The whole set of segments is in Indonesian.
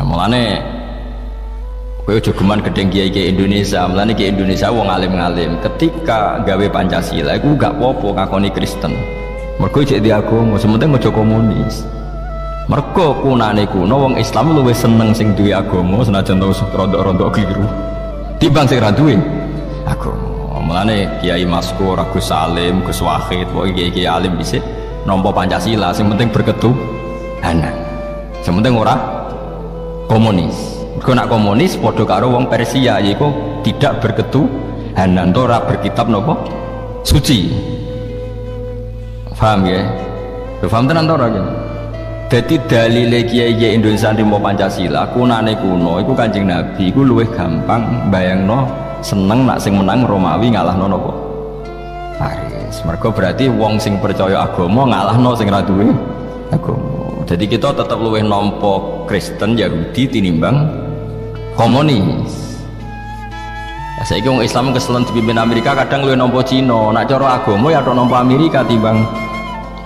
mulane kowe aja geman gedeng kiai Indonesia. Mulane kiai Indonesia wong alim-alim ketika gawe Pancasila iku gak apa-apa ngakoni Kristen. Mergo cek di agama, sementing aja komunis. Mergo kunane kuno wong Islam luwih seneng sing duwe agama senajan tau rondok-rondok keliru timbang sing ra duwe agama. Mulane Kiai Maskur, Gus Salim, Gus Wahid, pokoke kiai alim dhisik nampa Pancasila sing penting berketuhanan. Sing penting ora komunis. Mergo nak komunis padha karo wong Persia yaiku tidak berketuhanan, ora berkitab napa suci. Paham ya? Paham tenan ora ya? Jadi dalile kiai Indonesia nrimo Pancasila kunane kuno iku Kanjeng Nabi iku luwih gampang bayangno seneng nak sing menang Romawi ngalahno napa Paris. Mergo berarti wong sing percaya agama ngalahno sing ra duwe agama. Jadi kita tetap luwih nampa Kristen Yahudi tinimbang komunis. Saiki wong Islam keselen dipimpin Amerika kadang luwih nampa Cina. Nak cara agama ya tok nampa Amerika timbang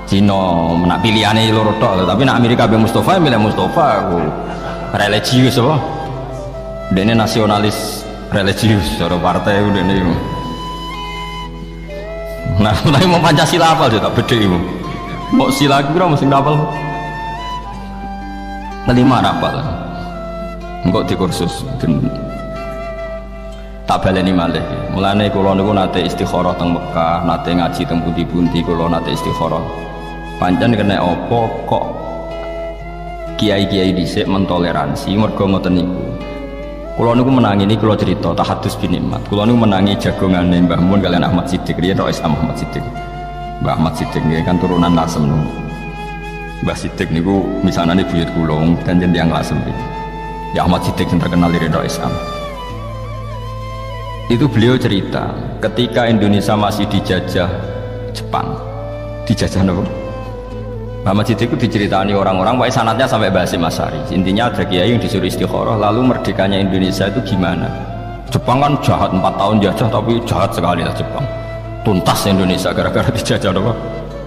Cina. Nak pilihane loro tok, tapi nak Amerika be Mustafa milih Mustafa. Religius apa? Dene nasionalis religius cara partai dene. Nah, tapi mau Pancasila apa sih tak bedhe iku. Mau sila kira mesti hafal. Kelima hafal. Engko dikursus tak baleni malih. Mulane kula niku nate istikharah teng Mekah, nate ngaji teng pundi-pundi kula nate istikharah. Pancen kena apa kok kiai-kiai dhisik mentoleransi mergo ngoten niku. Kula niku menangi niki kula cerita tahadus bin nikmat. Kula niku menangi jagongane Mbah Mun kalian Ahmad Siddiq, riyen Rais Ahmad Siddiq. Mbah Ahmad Siddiq nggih kan turunan Lasem niku. Mbah Siddiq niku misanane buyut kula kan jeneng tiyang Lasem iki. Ya Ahmad Siddiq yang terkenal di Rais Ahmad. Itu beliau cerita ketika Indonesia masih dijajah Jepang. Dijajah apa? Muhammad Siddiq itu diceritani orang-orang, wah sanatnya sampai bahasa Masari. Intinya ada kiai yang disuruh istikharah, lalu merdekanya Indonesia itu gimana? Jepang kan jahat 4 tahun jajah, tapi jahat sekali lah Jepang. Tuntas Indonesia gara-gara dijajah apa?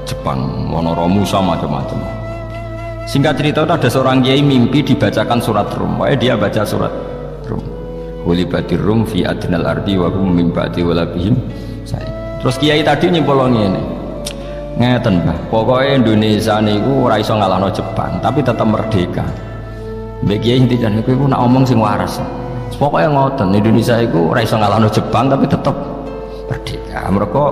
Jepang, Monoromu sama macam-macam. Singkat cerita itu ada seorang kiai mimpi dibacakan surat Rum. Wah dia baca surat Rum. Hulibatir Rum fi adnal ardi wa hum min ba'di walabihim. Terus kiai tadi nyimpulane ini. Ngeten Mbah, pokoknya Indonesia niku ora iso ngalahno Jepang, tapi tetap merdeka. Mbek kiai intinya niku nak omong sing waras. Pokoknya ngoten, Indonesia iku ora iso ngalahno Jepang tapi tetap merdeka. Mereka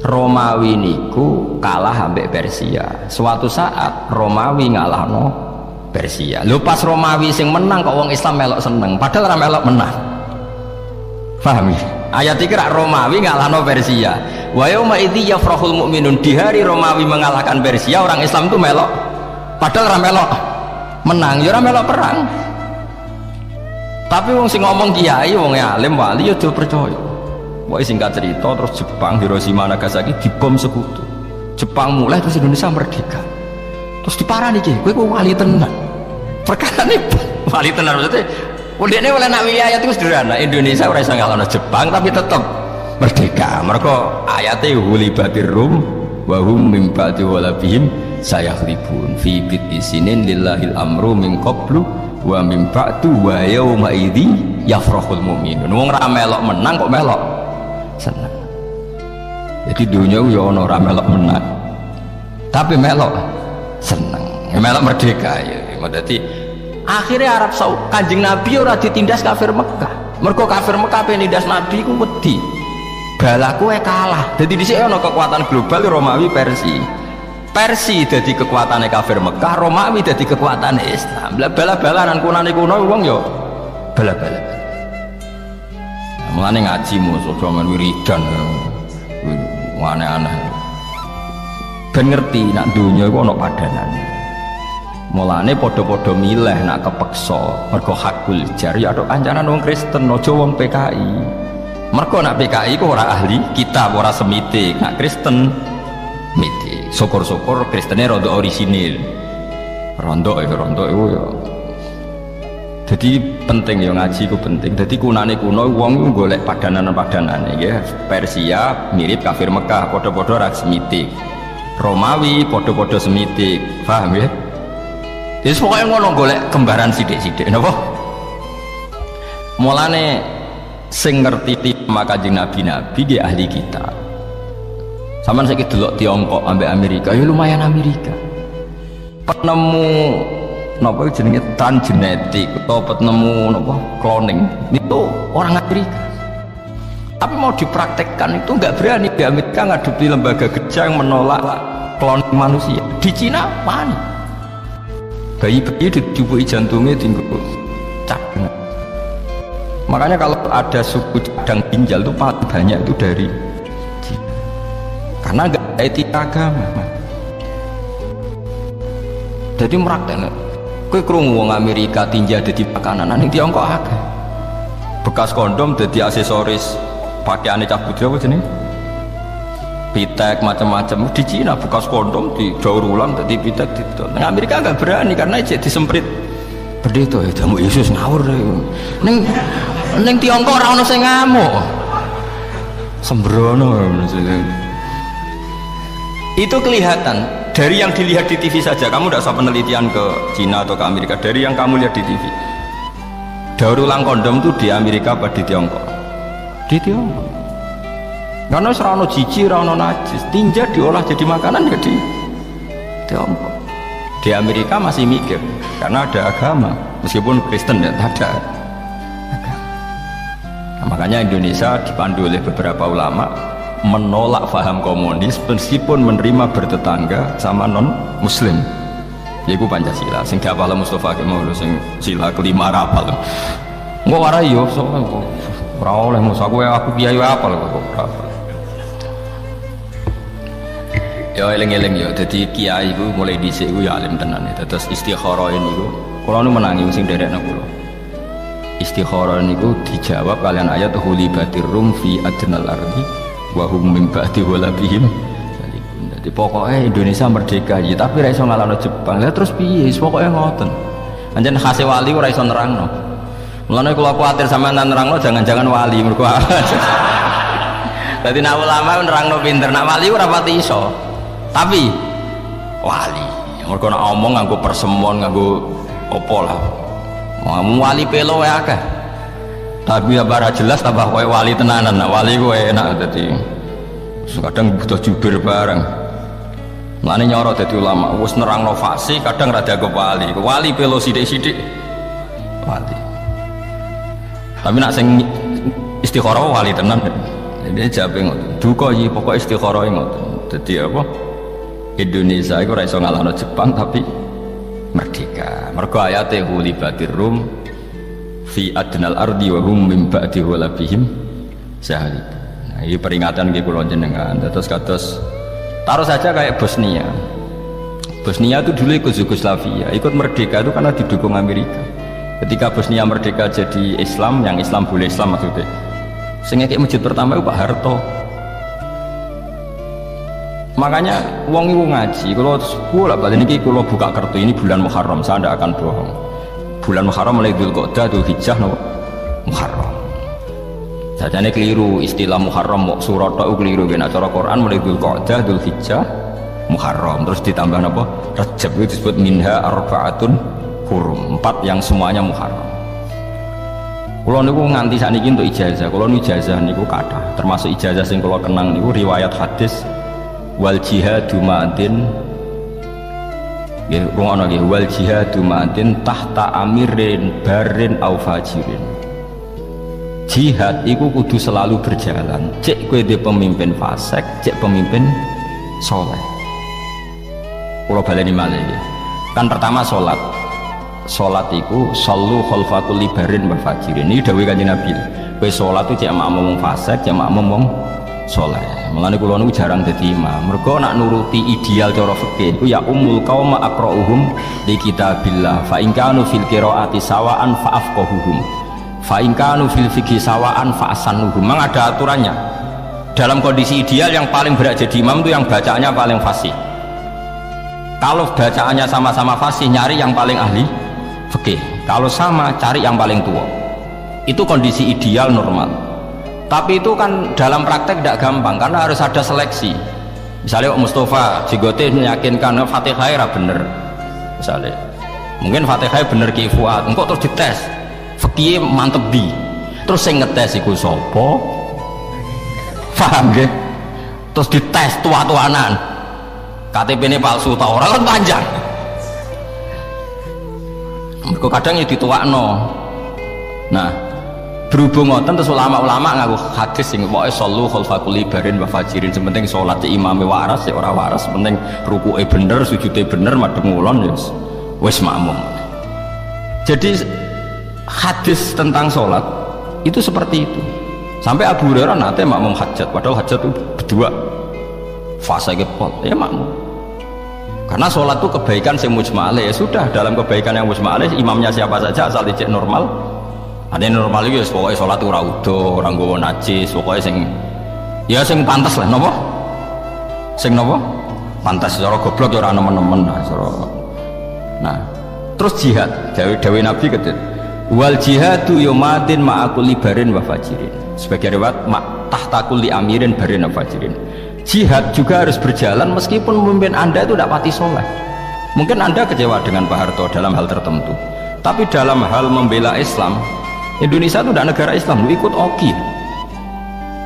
Romawi niku kalah ambek Persia. Suatu saat Romawi ngalahno Persia. Lho pas Romawi sing menang kok wong Islam melok seneng, padahal ora melok menang. Paham ya? Ayat iki rak Romawi ngalahno Persia. Wa yauma idzi yafrahul mu'minun, di hari Romawi mengalahkan Persia orang Islam itu melok, padahal ora melok menang, ya ora melok perang. Tapi wong sing ngomong kiai, wong alim wali ya do percaya. Wah singkat cerita terus Jepang Hiroshima Nagasaki dibom sekutu. Jepang mulai terus Indonesia merdeka. Terus diparani iki, kowe kok wali tenan. Perkarane wali tenan maksudnya udene oleh nak ayat itu sederhana, Indonesia ora iso ngalahno Jepang tapi tetap merdeka. Mereka ayatnya hulibatir rum wa hum min ba'di walabihim sayakhlibun fi bid'i sinin lillahil amru min qablu wa min ba'du wa yawma idzi yafrahul mu'minun. Wong ra melok menang kok melok seneng. Jadi dunia ya ono ra melok menang tapi melok seneng, melok merdeka ya. Jadi akhirnya Arab Saudi Kanjeng Nabi ora ditindas kafir Mekah. Mergo kafir Mekah penindas Nabi ku wedi. Balaku kalah. Jadi di sini ada kekuatan global Romawi Persi jadi kekuatannya kafir Mekah, Romawi jadi kekuatan Islam. Bala-balanan kunane kuno wong yo bala-bala. Mulane ngaji musuh zaman wiridan. Aneh-aneh. Ben ngerti nak dunya iku ana padanane. Mulane padha-padha milih nak kepeksa mergo hakul jar ya tok kancanan wong Kristen aja wong PKI. Mergo nak PKI ku ora ahli kitab, ora semitik. Nak Kristen mitik. Syukur-syukur Kristene rada orisinil. Rondok itu ya. Jadi penting ya ngaji ku penting. Jadi kunane kuno wong golek padanan-padanane nggih. Persia mirip kafir Mekah, padha-padha ora semitik. Romawi padha-padha semitik. Paham ya? Ya pokoknya ngono golek kembaran sithik-sithik napa? Mulane sing ngerti maka Kanjeng Nabi dia ahli kitab. Sampeyan saiki delok Tiongkok ambek Amerika, ya lumayan Amerika. Penemu napa jenenge transgenetik atau penemu napa cloning itu orang Amerika. Tapi mau dipraktekkan itu nggak berani di Amerika ngadepi lembaga kerja yang menolak cloning manusia. Di Cina panik. Bayi-bayi dicubuki jantungnya tinggal cadang. Makanya kalau ada suku cadang ginjal itu paling banyak itu dari Cina. Karena nggak ada etika agama. Jadi merakteknya. Kowe krungu wong Amerika tinja ada di makanan, ning Tiongkok akeh. Bekas kondom dadi aksesoris pakaiane cah budaya apa jenenge? Pitek macam-macam. Di Cina bekas kondom di daur ulang dadi pitek didol. Nang Amerika enggak berani karena cek disemprit. Pendeta ya jamu Yesus ngawur. Ning Tiongkok ora ono sing ngamuk. Sembrono. Itu kelihatan dari yang dilihat di TV saja. Kamu tidak usah penelitian ke Cina atau ke Amerika. Dari yang kamu lihat di TV, daur ulang kondom itu di Amerika apa di Tiongkok? Di Tiongkok. Karena serana jijik, serana najis, tinja diolah jadi makanan ya di Tiongkok. Di Amerika masih mikir karena ada agama, meskipun Kristen ya ada agama. Nah, makanya Indonesia dipandu oleh beberapa ulama menolak faham komunis meskipun menerima bertetangga sama non muslim, yaitu Pancasila. Sing diapal Mustafa Kemal sing sila kelima rapal nggak warai yo so ora oleh aku kiai apal kok ya eling-eling ya. Jadi kiai itu mulai dhisik ku ya alim tenan ya. Terus istikharah niku kula nu menangi sing derekna kula. Istikharah niku dijawab kalian ayat hulibatir rum fi adnal ardi wa hum min ba'di walabihim. Jadi pokoknya Indonesia merdeka ya, tapi ra iso ngalahno Jepang. Lah terus piye? Pokoknya ngoten. Anjen khase wali ora iso nerangno. Mulane kula kuwatir sampean nerangno jangan-jangan wali mergo. Dadi nek ulama nerangno pinter, nek wali ora pati iso. Tapi wali mergo nek omong nganggo persemon nganggo opo lah. Wali pelo wae akeh. Tapi ya bara jelas tambah kowe wali tenanan. Nah, wali kowe enak dadi kadang butuh jubir bareng. Mulane nyoro dadi ulama wis nerangno fase kadang rada ke wali. Wali pelo sithik-sithik wali. Tapi nak sing istikharah wali tenan. Jadi jape ngoten. Duka iki pokoke istikharah ngoten. Dadi apa? Indonesia iku ora iso ngalahno Jepang tapi merdeka. Mergo ayate hulibatir rum fi adnal ardi wa hum min ba'di walabihim syahid. Nah, ini peringatan nggih kula jenengan. Terus kados taruh saja kayak Bosnia. Bosnia itu dulu ikut Yugoslavia, ikut merdeka itu karena didukung Amerika. Ketika Bosnia merdeka jadi Islam, yang Islam boleh Islam maksudnya. Sehingga kayak masjid pertama itu Pak Harto. Makanya wong iku ngaji, kalau sekolah balik niki kalau buka kartu ini bulan Muharram, saya tidak akan bohong. Bulan Muharram mulai Dzulqa'dah, Dzulhijjah, no? Muharram. Sajane keliru istilah Muharram, surat itu keliru. Kena cara Quran mulai Dzulqa'dah, Dzulhijjah, Muharram. Terus ditambah apa? Rajab itu disebut minha arba'atun hurum, 4 yang semuanya Muharram. Kalau niku nganti sakniki untuk ijazah, kalau ijazah niku kathah, termasuk ijazah sing kula kenang niku riwayat hadis wal jihadu ma'adin nggih ngono nggih wal jihadu ma'adin tahta amirin barin au fajirin. Jihad iku kudu selalu berjalan, cek kowe di pemimpin fasik, cek pemimpin soleh. Kula baleni malih nggih. Kan pertama salat. Salat iku sallu khalfa kulli barin wa fajirin. Iki dawuh Kanjeng Nabi. Kowe salat itu cek makmum wong fasik, cek makmum wong soleh. Mulane kula niku jarang dadi imam. Mergo nak nuruti ideal cara fikih iku ya ummul qauma aqra'uhum li kitabillah. Fa in kanu fil qiraati sawaan fa afqahuhum. Fa in kanu fil fiqhi sawaan fa asanuhum. Memang ada aturannya. Dalam kondisi ideal yang paling berat jadi imam itu yang bacaannya paling fasih. Kalau bacaannya sama-sama fasih, nyari yang paling ahli fikih. Kalau sama, cari yang paling tua. Itu kondisi ideal normal. Tapi itu kan dalam praktek tidak gampang karena harus ada seleksi. Misalnya Mustafa Jigote meyakinkan Fatihah era bener misalnya Mungkin Fatihah bener Ki Fuad, engko terus dites fikih mantep di, terus sing ngetes iku sapa, paham nggih? Terus dites tua-tuanan KTP ini palsu tau ora kan panjang. Mergo kadang ya dituakno. Nah, berhubung ngoten terus ulama-ulama ngaku hadis sing pokoke sallu khalfa kulli barin wa fajirin, sementing salat imame waras ya ora waras, penting rukuke bener, sujude bener, madhep ngulon ya wis makmum. Jadi hadis tentang salat itu seperti itu. Sampai Abu Hurairah nate makmum hajat, padahal hajat itu berdua fase kepot ya makmum. Karena sholat itu kebaikan yang mujma'alih, ya sudah, dalam kebaikan yang mujma'alih imamnya siapa saja asal dicek normal. Ada yang normal itu ya pokoknya sholat itu raudo, orang gowo najis, pokoknya sing pantas lah, nopo? Sing nopo? Pantas, cara goblok ya orang nemen-nemen lah, nah, terus jihad, dawe Nabi ketik wal jihadu yomadin ma'akul libarin wa fajirin, sebagai riwayat tahtakul li amirin barin wa fajirin. Jihad juga harus berjalan meskipun pemimpin anda itu tidak pati soleh. Mungkin anda kecewa dengan Pak Harto dalam hal tertentu, tapi dalam hal membela Islam, Indonesia itu tidak negara Islam, lu ikut OKI.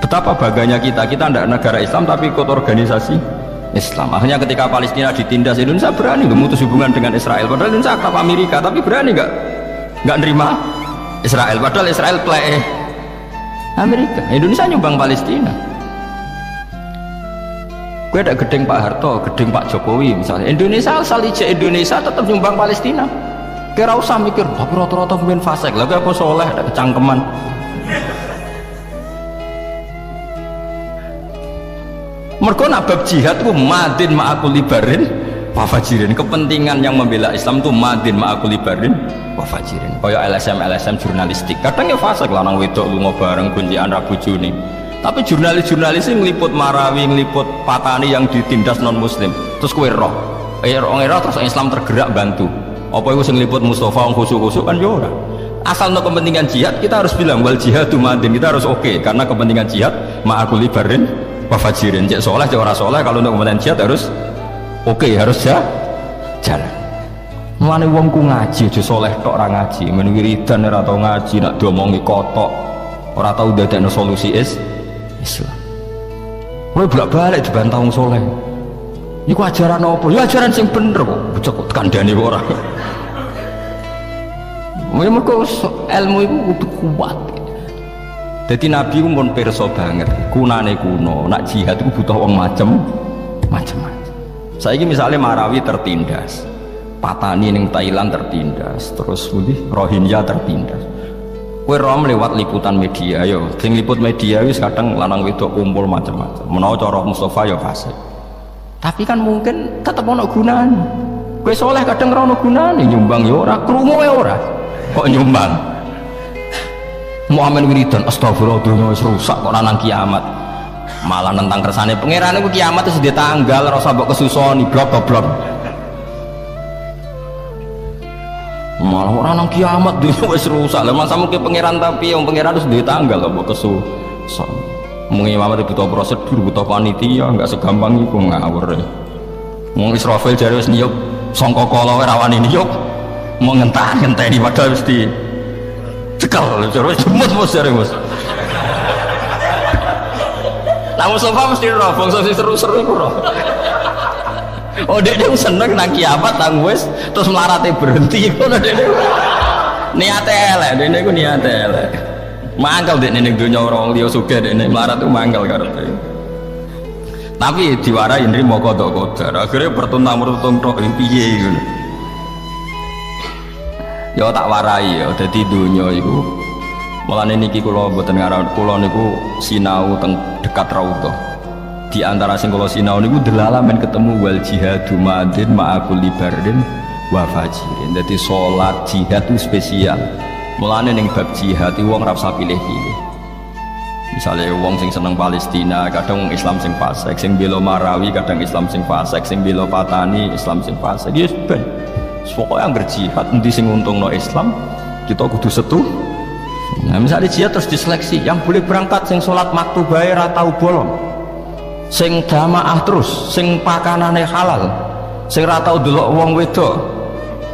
Betapa bangganya kita tidak negara Islam tapi ikut organisasi Islam. Akhirnya ketika Palestina ditindas, Indonesia berani memutus hubungan dengan Israel, padahal Indonesia akrab Amerika, tapi berani nggak nerima Israel, padahal Israel play Amerika. Indonesia nyumbang Palestina. Gue ada gedeng Pak Harto, gedeng Pak Jokowi misalnya, Indonesia asal ijek Indonesia tetap nyumbang Palestina. Kira usah mikir, tapi rata-rata pemain fasik, lagi apa soleh, ada kecangkeman. Mereka nak bab jihad itu madin ma'akul libarin wafajirin, kepentingan yang membela Islam itu madin ma'akul libarin wafajirin. Kayak LSM jurnalistik, kadang ya fasik, lanang wedok lunga bareng kuncian Rabu Juni. Tapi jurnalis-jurnalis ini ngeliput Marawi, ngeliput Patani yang ditindas non muslim, terus kue roh terus Islam tergerak bantu. Apa itu sing ngeliput Mustafa yang khusuk-khusuk kan yora. Asal untuk kepentingan jihad kita harus bilang wal jihadu madin, kita harus oke, karena kepentingan jihad ma'akul libarin wafajirin. Cek soleh cek ora soleh, kalau untuk kepentingan jihad harus oke, harus jalan. Mulane wong ku ngaji aja soleh tok ora ngaji, men wiridan ora tau ngaji, nak diomongi kotok, ora tau dadekno solusi Islam. Kowe bolak-balik dibantah wong saleh. Iku ajaran apa? Ya ajaran sing bener kok. Bocah kok kandhane kok ora. Mergo ilmu iku kudu kuat. Dadi Nabi ku pun pirsa banget. Kunane kuno, nak jihad iku butuh wong macem-macem. Saiki misalnya Marawi tertindas, Patani ning Thailand tertindas, terus Rohingya tertindas. Kue rom lewat liputan media, yo, sing liput media wis kadang lanang wedok kumpul macam-macam. Menawa cara Mustafa ya fasik. Tapi kan mungkin tetep ono gunane. Kue soleh kadang ora ono gunane, nyumbang ya ora, krungu ya ora. Kok nyumbang? Muhammad wiridan astagfirullah dunya wis rusak kok nang kiamat. Malah nentang kersane pangeran iku kiamat wis ditanggal, ora usah mbok kesusoni blok-blok. Malah orang nang kiamat dia wis rusak lah, masa mungkin pangeran, tapi yang pangeran harus di tanggal apa kesusun. Mungkin imam itu butuh prosedur, butuh panitia, nggak segampang itu ngawur. Mungkin Israfil jari wis niyuk songko kolo rawan ini yuk mau ngenteni padahal wis di cekal, terus jemut bos jari bos. Namun sofa mesti roh, bangsa seru-seru itu roh. Oh dia seneng nang kiamat nang wis terus melarate berhenti ngono dia niate elek, dene iku niate elek. Mangkel dekne ning donya ora liya sugih dekne melarat itu mangkel karepe. Tapi diwarai nrimo kodok-kodok. Akhire pertuntang-pertuntung tok piye ngono. Ya tak warai ya dadi donya iku. Mulane niki kula mboten ngarep kula niku sinau teng dekat Raudhah. Di antara sing kula sinau niku delalamen ketemu wal jihadu madin ma'akul libarin wa fajirin. Dadi salat jihad itu spesial. Mulane ning bab jihad iki wong ora usah pilih-pilih. Misalnya wong sing seneng Palestina, kadang wong Islam sing fasik, sing bela Marawi kadang Islam sing fasik, sing bela Patani Islam sing fasik. Ya ben. Pokoke anggere jihad endi sing untungno Islam, kita kudu setu. Nah, misalnya jihad terus diseleksi, yang boleh berangkat sing salat maktubah ora tau bolong. Sing jamaah terus, sing pakanane halal, sing ra tau delok wong wedok,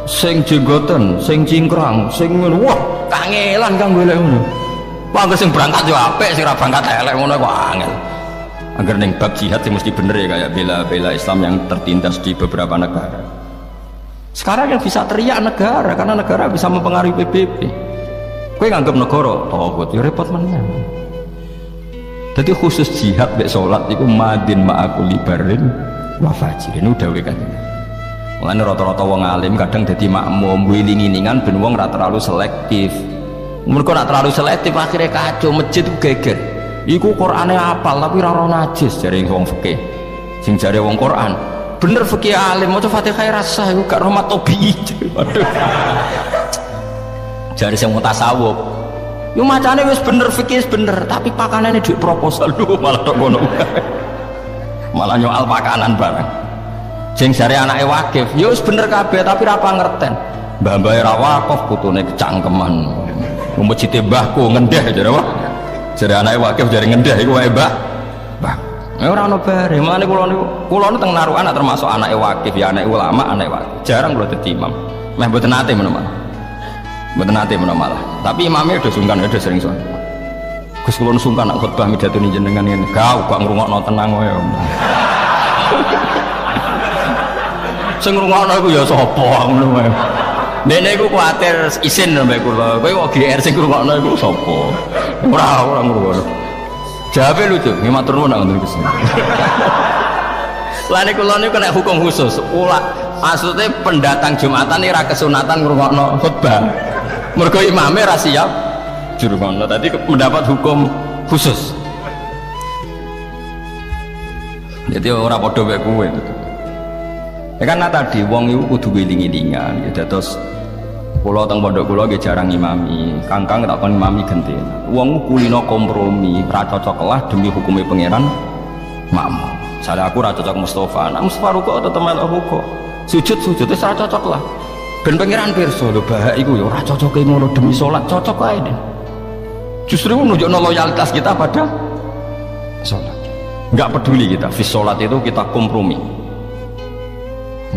sing jenggoten, sing cingkrang, sing ngono. Wah, kangelan kang golek ngono. Wah, sing berangkat yo apik, sing ora berangkat elek ngono kok angel. Agar ning bab jihad sih mesti bener ya, kayak bela Islam yang tertindas di beberapa negara. Sekarang yang bisa teriak negara, karena negara bisa mempengaruhi PBB. Kowe nganggep negara togut, ya repot meneh. Jadi khusus jihad mek salat iku madin ma'akuli barin wa fajirin udawe kan. Mulane rata-rata wong alim kadang dadi makmum wiling-wilingan ben wong ora terlalu selektif. Mergo ora terlalu selektif akhirnya kacau, masjid ku geger. Iku Qur'ane apal tapi ora najis jare wong fikih. Sing jare wong Qur'an, bener fikih alim maca Fatihah rasa iku gak rahmat tobi. Waduh. Jare sing mutasawuf. Yo macane wis bener fikih bener, tapi pakanane duit proposal lho malah tok ngono. Malah nyoal pakanan barang. Sing jare anake wakif, yo wis bener kabeh tapi ra pangerten. Mbah-mbah ra wakaf putune kecangkeman. Masjid mbahku ngendeh jare wae. Jare anake wakif jare ngendeh iku wae mbah. Mbah. Ora ono bare. Mulane kula niku teng narukan termasuk anake wakif ya anake ulama, anake wakif. Jarang kula dadi imam. Meh mboten nate menawa. Mboten nate menawa malah. Tapi imamnya udah sungkan, udah sering sungkan. Gus kula sungkan nak khotbah midhatuni jenengan ngene. Gak ngrungokno tenang wae. Sing ngrungokno iku ya sapa ngono wae. Dene iku kuwatir isin mbek kula. Kowe kok GR sing ngrungokno iku sapa? Ora ngrungokno. Jawabe lucu, nggih matur nuwun ngoten Gus. Lane kula niku kena hukum khusus. Maksudnya pendatang Jumatan ora kesunatan ngrungokno khotbah. Mergo imame ra siap jurungono. Tadi mendapat hukum khusus. Jadi ora padha wae kowe. Ya kan tadi wong iku kudu wiling-wilingan ya terus kula teng pondok kula nggih jarang imami. Kangkang tak kon imami gentena. Wong kulino kompromi, ra cocok lah demi hukume pangeran makmum. Sale aku ra cocok Mustofa. Nah Mustofa rukuk tetep melok rukuk. Sujud wis ra cocok lah. Ben pangeran pirsa lho bahak iku ya ora cocoke ngono demi salat, cocok ae. Justru menunjukkan loyalitas kita pada salat. Enggak peduli kita, fi salat itu kita kompromi.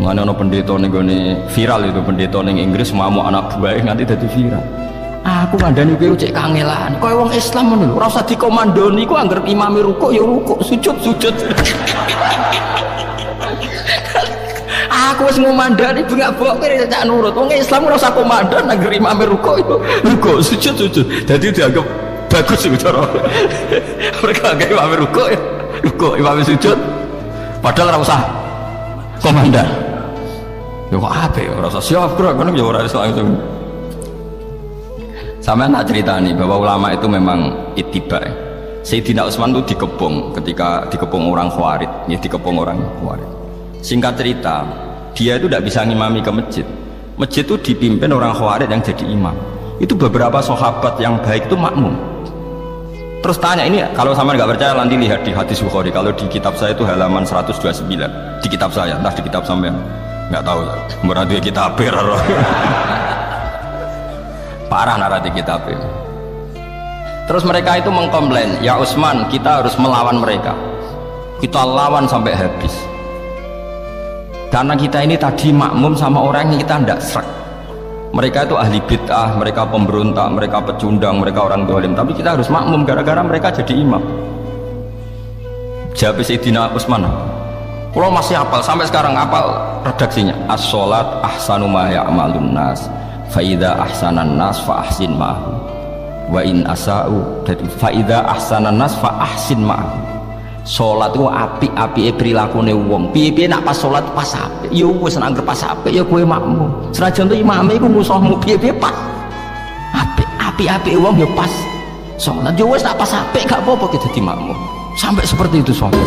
Mana ono pendeta ning gone viral itu pendeta ning Inggris mau anak buahe nganti dadi viral. Aku ngandani kowe cek kangelan. Kowe wong Islam ngono lho, ora usah dikomandoni ku anggere imame rukuk ya rukuk, sujud. Aku wis ngomandani bengak-bengok kowe cek nurut. Wong Islam ora usah komandan anggere imame rukuk itu rukuk, sujud. Dadi dianggap bagus iku cara. Mereka anggere imame rukuk imame sujud. Padahal ora usah komandan. Ya kok apik ora usah siap gerak ngono ya ora iso langsung. Sama nak ceritani bahwa ulama itu memang ittiba. Sayyidina Utsman itu dikepung ketika dikepung orang Khawarij, ya dikepung orang Khawarij. Singkat cerita, dia itu tidak bisa ngimami ke masjid. Masjid itu dipimpin orang Khawarij yang jadi imam. Itu beberapa sahabat yang baik itu makmum. Terus tanya ini, kalau sama nggak percaya nanti lihat di hadis Bukhari. Kalau di kitab saya itu halaman 129 di kitab saya, entah di kitab sampean nggak tahu. Berarti kitab parah narasi kitab ini. Terus mereka itu mengkomplain, ya Utsman kita harus melawan mereka. Kita lawan sampai habis. Karena kita ini tadi makmum sama orang yang kita tidak serak. Mereka itu ahli bid'ah, mereka pemberontak, mereka pecundang, mereka orang zalim. Tapi kita harus makmum gara-gara mereka jadi imam. Jawab Sayyidina Utsman. Kalau masih hafal sampai sekarang hafal redaksinya. As-sholat ahsanu ma ya'malun nas. Faida ahsanan nas fa ahsin ma'hu wa in asa'u faida ahsanan nas fa ahsin ma'hu. Salat itu apik-apike prilakune wong. Piye-piye nak pas salat pas apik. Ya wis nek anggere pas apik ya kowe makmum. Senajan to imame iku musuhmu piye-piye pas. Apik-apike wong ya pas. Salat ya wis nak pas apik gak apa-apa kita dadi makmum. Sampai seperti itu salat.